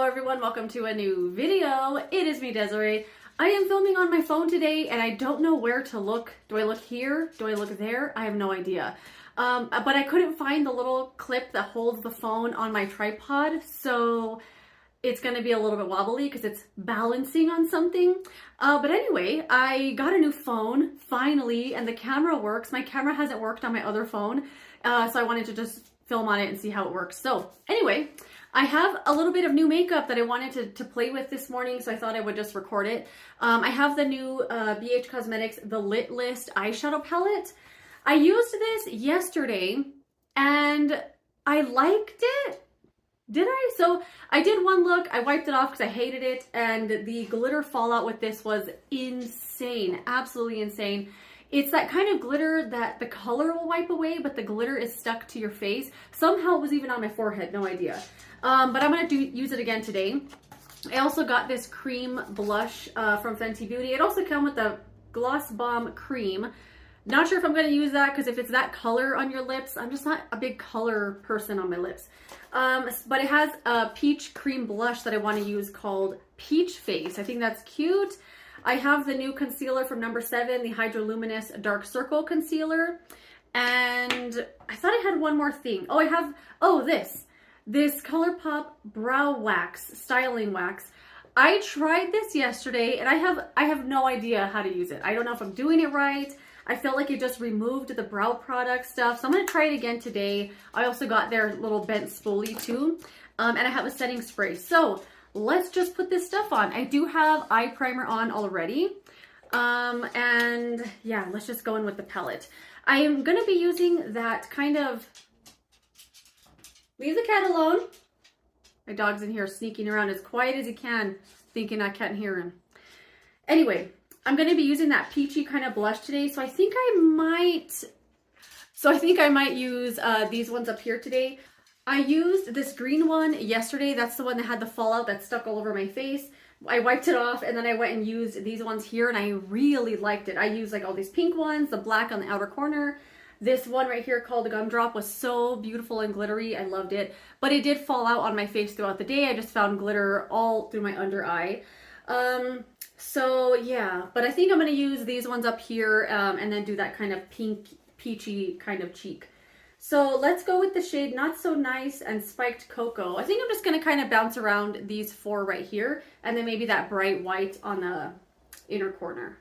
Hello everyone, welcome to a new video. It is me, Desiree. I am filming on my phone today and I don't know where to look. Do I look here? Do I look there? I have no idea. But I couldn't find the little clip that holds the phone on my tripod, so it's going to be a little bit wobbly because it's balancing on something. But anyway, I got a new phone finally and the camera works. My camera hasn't worked on my other phone, so I wanted to just film on it and see how it works. So anyway, I have a little bit of new makeup that I wanted to play with this morning, so I thought I would just record it. I have the new BH Cosmetics The Lit List eyeshadow palette. I used this yesterday and I liked it. Did I? So I did one look, I wiped it off because I hated it, and the glitter fallout with this was insane, absolutely insane. It's that kind of glitter that the color will wipe away, but the glitter is stuck to your face. Somehow it was even on my forehead, no idea. But I'm gonna use it again today. I also got this cream blush from Fenty Beauty. It also came with the Gloss Bomb cream. Not sure if I'm gonna use that because if it's that color on your lips, I'm just not a big color person on my lips. But it has a peach cream blush that I want to use called Peach Face. I think that's cute. I have the new concealer from No. 7, the Hydroluminous Dark Circle Concealer. And I thought I had one more thing. Oh, I have, this ColourPop Brow Wax, Styling Wax. I tried this yesterday and I have no idea how to use it. I don't know if I'm doing it right. I felt like it just removed the brow product stuff. So I'm going to try it again today. I also got their little bent spoolie too. And I have a setting spray. So let's just put this stuff on. I do have eye primer on already. And yeah, let's just go in with the palette. I am going to be using that kind of, leave the cat alone. My dog's in here sneaking around as quiet as he can, thinking I can't hear him. Anyway, I'm going to be using that peachy kind of blush today. So I think I might use these ones up here today. I used this green one yesterday. That's the one that had the fallout that stuck all over my face. I wiped it off and then I went and used these ones here and I really liked it. I used like all these pink ones, the black on the outer corner. This one right here called the Gumdrop was so beautiful and glittery. I loved it. But it did fall out on my face throughout the day. I just found glitter all through my under eye. So yeah, but I think I'm going to use these ones up here and then do that kind of pink, peachy kind of cheek. So let's go with the shade Not So Nice and Spiked Cocoa. I think I'm just going to kind of bounce around these four right here and then maybe that bright white on the inner corner.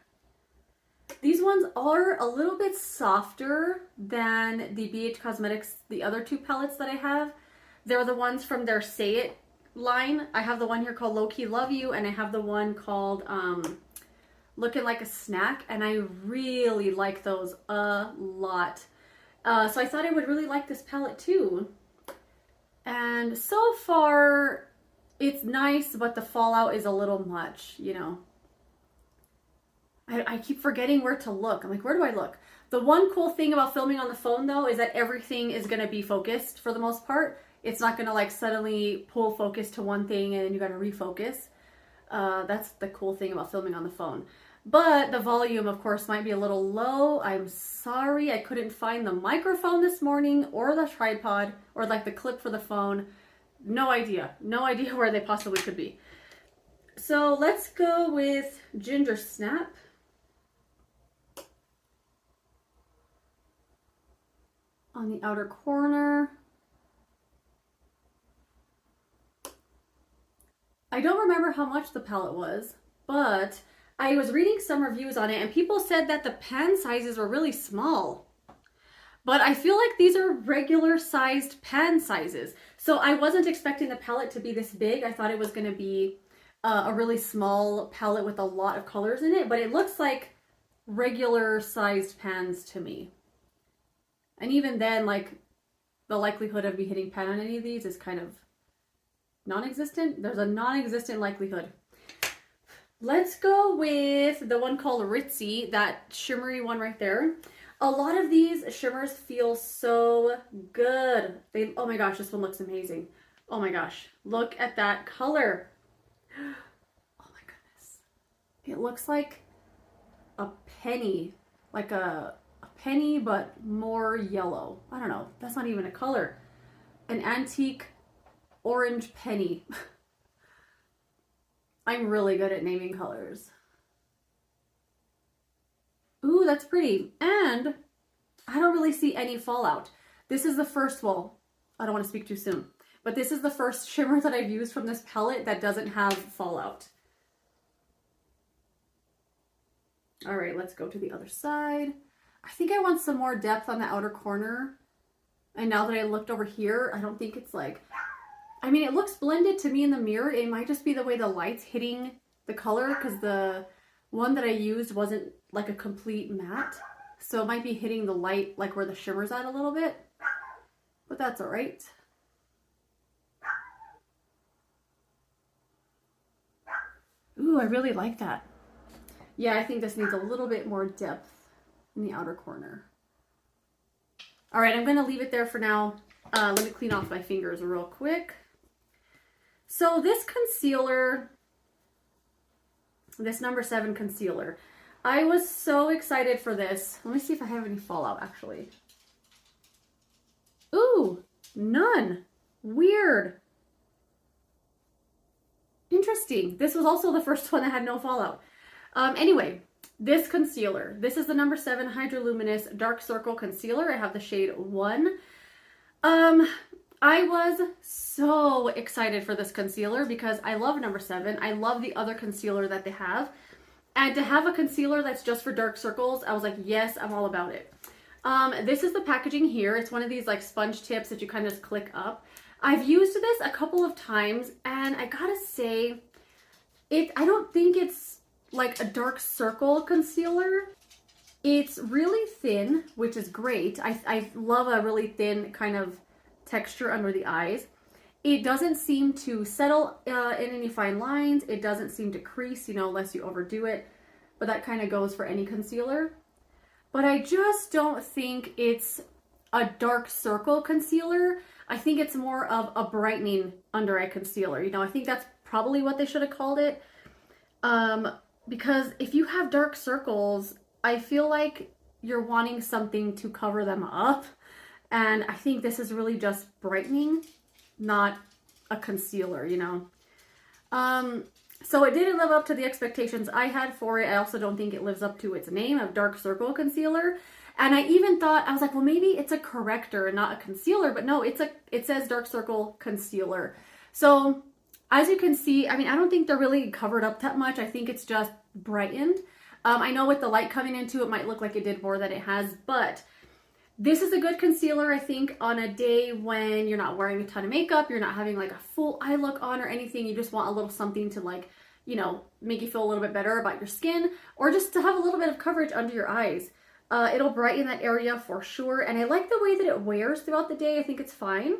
These ones are a little bit softer than the BH Cosmetics, the other two palettes that I have. They're the ones from their Say It line. I have the one here called Low Key Love You, and I have the one called Looking Like a Snack, and I really like those a lot. So I thought I would really like this palette too. And so far, it's nice, but the fallout is a little much, you know. I keep forgetting where to look. I'm like, where do I look? The one cool thing about filming on the phone though is that everything is going to be focused for the most part. It's not going to like suddenly pull focus to one thing and then you got to refocus. That's the cool thing about filming on the phone. But the volume, of course, might be a little low. I'm sorry. I couldn't find the microphone this morning or the tripod or like the clip for the phone. No idea. No idea where they possibly could be. So let's go with Ginger Snap. On the outer corner. I don't remember how much the palette was, but I was reading some reviews on it and people said that the pan sizes were really small. But I feel like these are regular sized pan sizes. So I wasn't expecting the palette to be this big. I thought it was going to be a really small palette with a lot of colors in it, but it looks like regular sized pans to me. And even then, like, the likelihood of me hitting pan on any of these is kind of non-existent. There's a non-existent likelihood. Let's go with the one called Ritzy, that shimmery one right there. A lot of these shimmers feel so good. Oh my gosh, this one looks amazing. Oh my gosh, look at that color. Oh my goodness. It looks like a penny, like a penny but more yellow. I don't know, that's not even a color. An antique orange penny. I'm really good at naming colors. Ooh, that's pretty. And I don't really see any fallout. This is the first, well, I don't want to speak too soon, but this is the first shimmer that I've used from this palette that doesn't have fallout. All right, let's go to the other side. I think I want some more depth on the outer corner. And now that I looked over here, I don't think it's like, I mean, it looks blended to me in the mirror. It might just be the way the light's hitting the color, because the one that I used wasn't like a complete matte. So it might be hitting the light like where the shimmer's at a little bit, but that's all right. Ooh, I really like that. Yeah, I think this needs a little bit more depth in the outer corner. All right, I'm gonna leave it there for now. Let me clean off my fingers real quick. So this concealer, this number 7 concealer, I was so excited for this. Let me see if I have any fallout actually. Ooh, none. Weird. Interesting. This was also the first one that had no fallout. Anyway, this concealer, this is the number 7 Hydroluminous Dark Circle Concealer. I have the shade 1. I was so excited for this concealer because I love number 7. I love the other concealer that they have. And to have a concealer that's just for dark circles, I was like, yes, I'm all about it. This is the packaging here. It's one of these like sponge tips that you kind of just click up. I've used this a couple of times and I gotta say, I don't think it's like a dark circle concealer. It's really thin, which is great. I love a really thin kind of texture under the eyes. It doesn't seem to settle in any fine lines. It doesn't seem to crease, you know, unless you overdo it. But that kind of goes for any concealer. But I just don't think it's a dark circle concealer. I think it's more of a brightening under eye concealer. You know, I think that's probably what they should have called it. Because if you have dark circles, I feel like you're wanting something to cover them up. And I think this is really just brightening, not a concealer, you know. So it didn't live up to the expectations I had for it. I also don't think it lives up to its name of dark circle concealer. And I even thought, I was like, well, maybe it's a corrector and not a concealer, but no, it says dark circle concealer. So as you can see, I mean, I don't think they're really covered up that much. I think it's just brightened. I know with the light coming into it might look like it did more than it has, but this is a good concealer, I think, on a day when you're not wearing a ton of makeup, you're not having like a full eye look on or anything, you just want a little something to like, you know, make you feel a little bit better about your skin, or just to have a little bit of coverage under your eyes. It'll brighten that area for sure, and I like the way that it wears throughout the day. I think it's fine.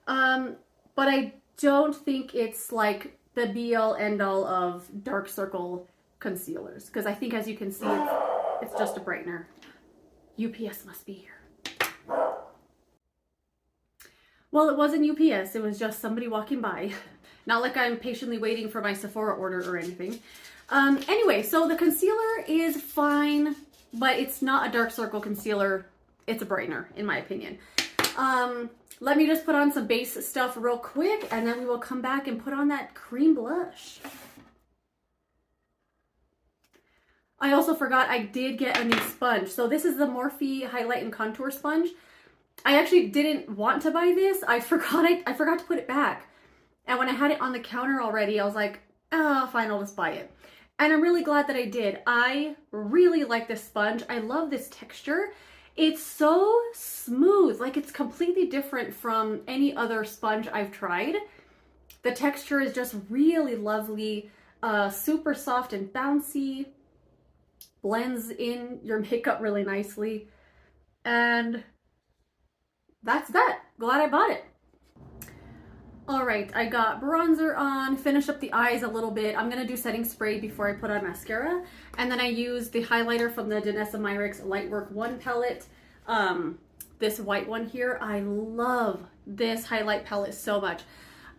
But I don't think it's like the be-all end-all of dark circle concealers, because I think, as you can see, it's just a brightener. UPS must be here. Well, it wasn't UPS, it was just somebody walking by. Not like I'm patiently waiting for my Sephora order or anything. Anyway, so the concealer is fine, but it's not a dark circle concealer. It's a brightener, in my opinion. Let me just put on some base stuff real quick, and then we will come back and put on that cream blush. I also forgot I did get a new sponge. So this is the Morphe Highlight and Contour Sponge. I actually didn't want to buy this. I forgot to put it back. And when I had it on the counter already, I was like, oh, fine, I'll just buy it. And I'm really glad that I did. I really like this sponge. I love this texture. It's so smooth. Like, it's completely different from any other sponge I've tried. The texture is just really lovely, super soft and bouncy. Blends in your makeup really nicely. And that's that. Glad I bought it. All right, I got bronzer on, finish up the eyes a little bit. I'm gonna do setting spray before I put on mascara. And then I use the highlighter from the Danessa Myricks Lightwork 1 palette. This white one here. I love this highlight palette so much.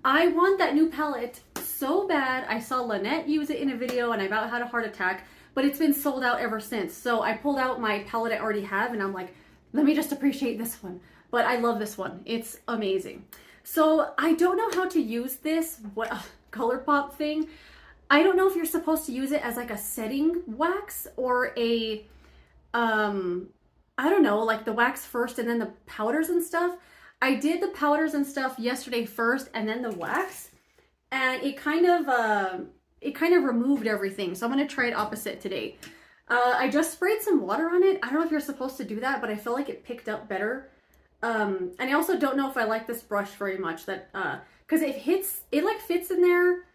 I want that new palette so bad. I saw Lynette use it in a video and I about had a heart attack, but it's been sold out ever since. So I pulled out my palette I already have and I'm like, let me just appreciate this one. But I love this one. It's amazing. So I don't know how to use this ColourPop thing. I don't know if you're supposed to use it as like a setting wax or a, I don't know, like the wax first and then the powders and stuff. I did the powders and stuff yesterday first and then the wax, and it kind of removed everything. So I'm going to try it opposite today. I just sprayed some water on it. I don't know if you're supposed to do that, but I feel like it picked up better. And I also don't know if I like this brush very much, that because it like fits in there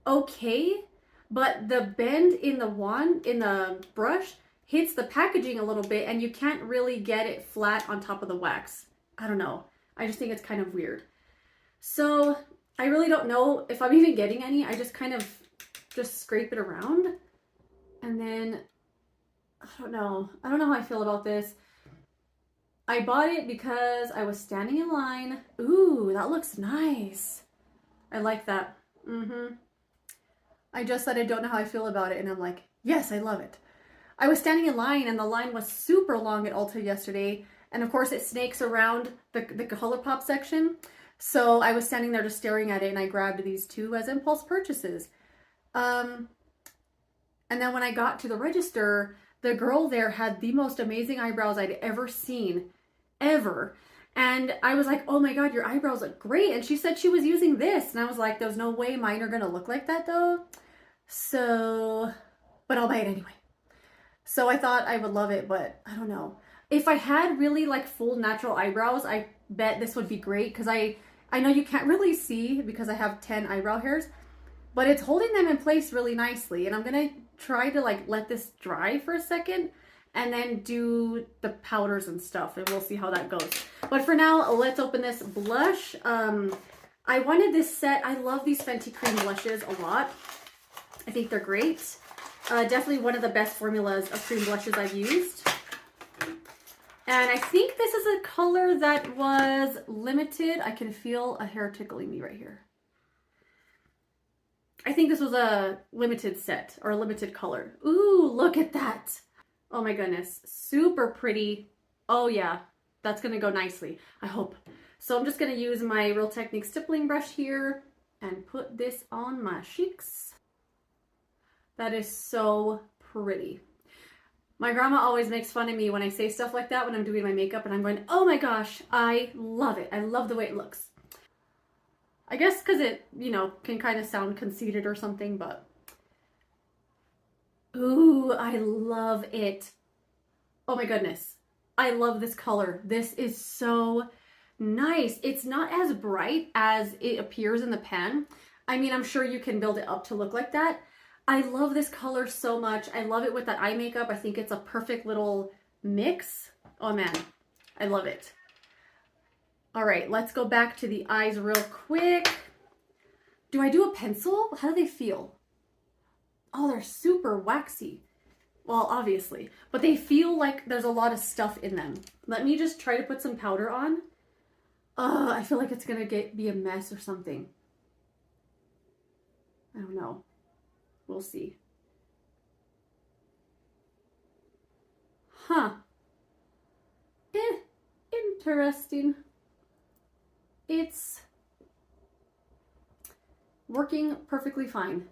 okay, but the bend in the brush hits the packaging a little bit and you can't really get it flat on top of the wax. I don't know. I just think it's kind of weird. So I really don't know if I'm even getting any. I just kind of just scrape it around, and then I don't know how I feel about this. I bought it because I was standing in line. Ooh, that looks nice. I like that. I just said I don't know how I feel about it, and I'm like, yes, I love it. I was standing in line, and the line was super long at Ulta yesterday, and of course it snakes around the ColourPop section. So I was standing there just staring at it, and I grabbed these two as impulse purchases. And then when I got to the register, the girl there had the most amazing eyebrows I'd ever seen, ever. And I was like, oh my God, your eyebrows look great. And she said she was using this. And I was like, there's no way mine are gonna look like that though. So, but I'll buy it anyway. So I thought I would love it, but I don't know. If I had really like full natural eyebrows, I bet this would be great, because I know you can't really see because I have 10 eyebrow hairs, but it's holding them in place really nicely. And I'm gonna try to like let this dry for a second and then do the powders and stuff, and we'll see how that goes. But for now, let's open this blush. I wanted this set. I love these Fenty cream blushes a lot. I think they're great. Definitely one of the best formulas of cream blushes I've used. And I think this is a color that was limited. I can feel a hair tickling me right here. I think this was a limited set or a limited color. Ooh, look at that. Oh my goodness, super pretty. Oh yeah, that's gonna go nicely, I hope. So I'm just gonna use my Real Technique stippling brush here and put this on my cheeks. That is so pretty. My grandma always makes fun of me when I say stuff like that when I'm doing my makeup, and I'm going, oh my gosh, I love it. I love the way it looks. I guess because it, you know, can kind of sound conceited or something, but ooh, I love it. Oh my goodness. I love this color. This is so nice. It's not as bright as it appears in the pen. I mean, I'm sure you can build it up to look like that. I love this color so much. I love it with that eye makeup. I think it's a perfect little mix. Oh man, I love it. All right, let's go back to the eyes real quick. Do I do a pencil? How do they feel? Oh, they're super waxy. Well, obviously, but they feel like there's a lot of stuff in them. Let me just try to put some powder on. I feel like it's gonna be a mess or something. I don't know. We'll see. Huh. Interesting. It's working perfectly fine.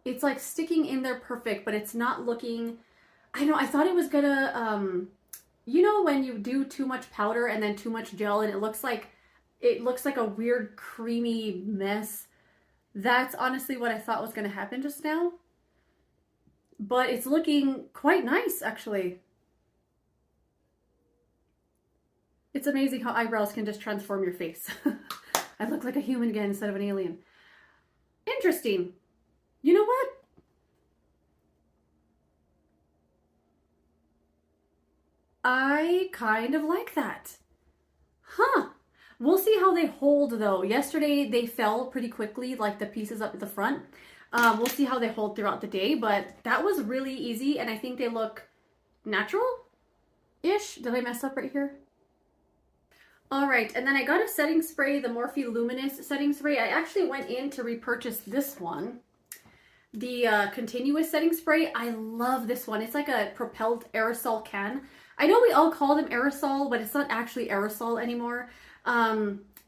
It's like sticking in there perfect, but it's not looking, I know, I thought it was gonna, you know when you do too much powder and then too much gel and it looks like a weird creamy mess. That's honestly what I thought was gonna happen just now. But it's looking quite nice, actually. It's amazing how eyebrows can just transform your face. I look like a human again instead of an alien. Interesting. You know what? I kind of like that. Huh. We'll see how they hold though. Yesterday they fell pretty quickly, like the pieces up at the front. We'll see how they hold throughout the day, but that was really easy and I think they look natural-ish. Did I mess up right here? All right, and then I got a setting spray, the Morphe Luminous setting spray. I actually went in to repurchase this one, the continuous setting spray. I love this one. It's like a propelled aerosol can. I know we all call them aerosol, but it's not actually aerosol anymore.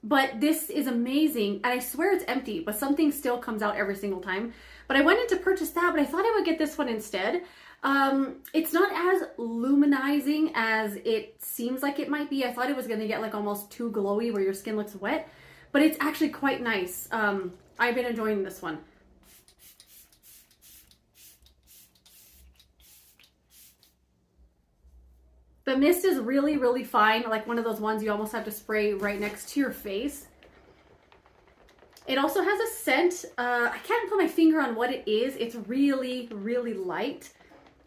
but this is amazing. And I swear it's empty, but something still comes out every single time. But I went in to purchase that, but I thought I would get this one instead. It's not as luminizing as it seems like it might be. I thought it was going to get like almost too glowy where your skin looks wet, but it's actually quite nice. I've been enjoying this one. The mist is really, really fine, like one of those ones you almost have to spray right next to your face. It also has a scent. I can't put my finger on what it is. It's really, really light,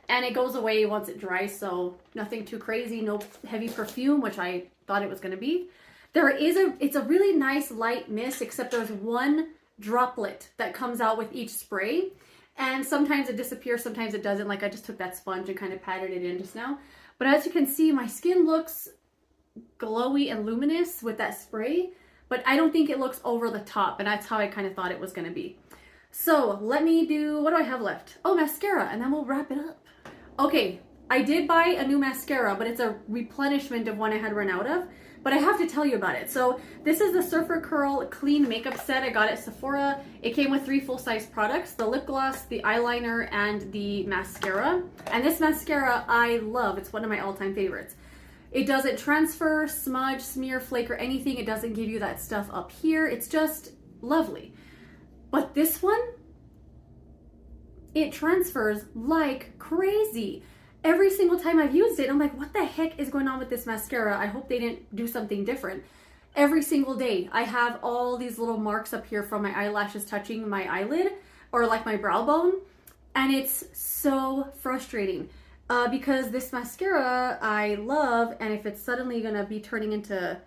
and it goes away once it dries, so nothing too crazy, no heavy perfume, which I thought it was going to be. It's a really nice light mist, except there's one droplet that comes out with each spray, and sometimes it disappears, sometimes it doesn't. Like I just took that sponge and kind of patted it in just now. But as you can see, my skin looks glowy and luminous with that spray, but I don't think it looks over the top, and that's how I kind of thought it was going to be. So let me do, what do I have left? Oh, mascara, and then we'll wrap it up. Okay, I did buy a new mascara, but it's a replenishment of one I had run out of, but I have to tell you about it. So this is the Surfer Curl Clean Makeup Set I got at Sephora. It came with 3 full-size products, the lip gloss, the eyeliner, and the mascara. And this mascara I love. It's one of my all-time favorites. It doesn't transfer, smudge, smear, flake, or anything. It doesn't give you that stuff up here. It's just lovely. But this one, it transfers like crazy. Every single time I've used it, I'm like, what the heck is going on with this mascara? I hope they didn't do something different. Every single day, I have all these little marks up here from my eyelashes touching my eyelid or like my brow bone. And it's so frustrating because this mascara I love, and if it's suddenly gonna be turning into,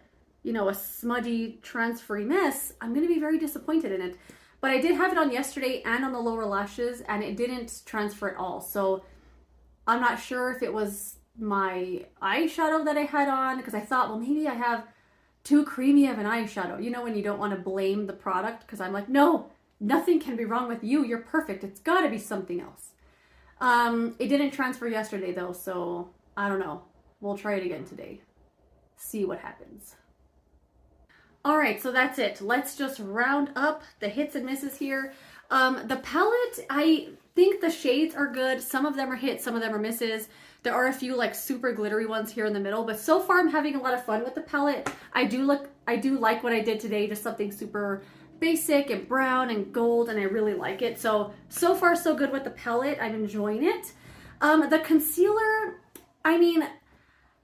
you know, a smudgy, transfery mess, I'm gonna be very disappointed in it. But I did have it on yesterday and on the lower lashes, and it didn't transfer at all. So I'm not sure if it was my eyeshadow that I had on, because I thought, well, maybe I have too creamy of an eyeshadow. You know, when you don't want to blame the product, because I'm like, no, nothing can be wrong with you. You're perfect. It's got to be something else. It didn't transfer yesterday, though, so I don't know. We'll try it again today. See what happens. All right, so that's it. Let's just round up the hits and misses here. The palette, I think the shades are good. Some of them are hits, some of them are misses. There are a few like super glittery ones here in the middle, but so far I'm having a lot of fun with the palette. I do like what I did today, just something super basic and brown and gold, and I really like it. So far so good with the palette. I'm enjoying it. The concealer, I mean,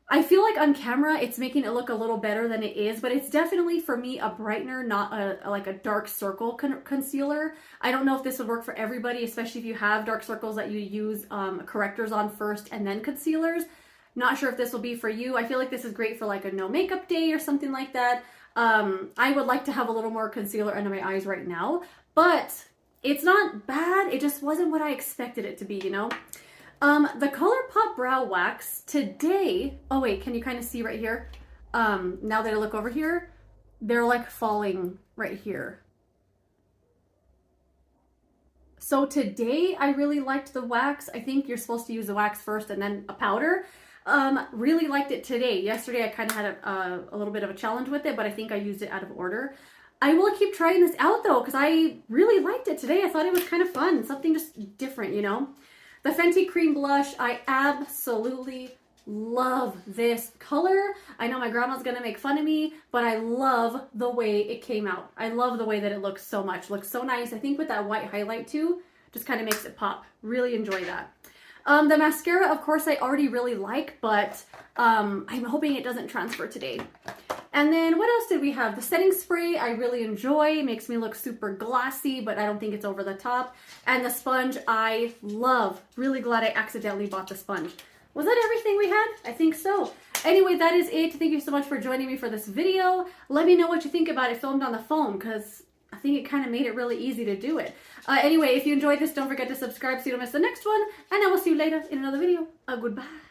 I feel like on camera it's making it look a little better than it is, but it's definitely for me a brightener, not like a dark circle concealer. I don't know if this would work for everybody, especially if you have dark circles that you use correctors on first and then concealers. Not sure if this will be for you. I feel like this is great for like a no makeup day or something like that. I would like to have a little more concealer under my eyes right now, but it's not bad. It just wasn't what I expected it to be, you know? The ColourPop Brow Wax today, oh wait, can you kind of see right here? Now that I look over here, they're like falling right here. So today I really liked the wax. I think you're supposed to use the wax first and then a powder. Really liked it today. Yesterday I kind of had a little bit of a challenge with it, but I think I used it out of order. I will keep trying this out though, because I really liked it today. I thought it was kind of fun, something just different, you know? The Fenty Cream Blush, I absolutely love this color. I know my grandma's gonna make fun of me, but I love the way it came out. I love the way that it looks so much. Looks so nice. I think with that white highlight too, just kind of makes it pop. Really enjoy that. The mascara, of course, I already really like, but I'm hoping it doesn't transfer today. And then what else did we have? The setting spray I really enjoy. It makes me look super glossy, but I don't think it's over the top. And the sponge I love. Really glad I accidentally bought the sponge. Was that everything we had? I think so. Anyway, that is it. Thank you so much for joining me for this video. Let me know what you think about it filmed on the phone, because I think it kind of made it really easy to do it. Anyway, if you enjoyed this, don't forget to subscribe so you don't miss the next one. And I will see you later in another video. Goodbye.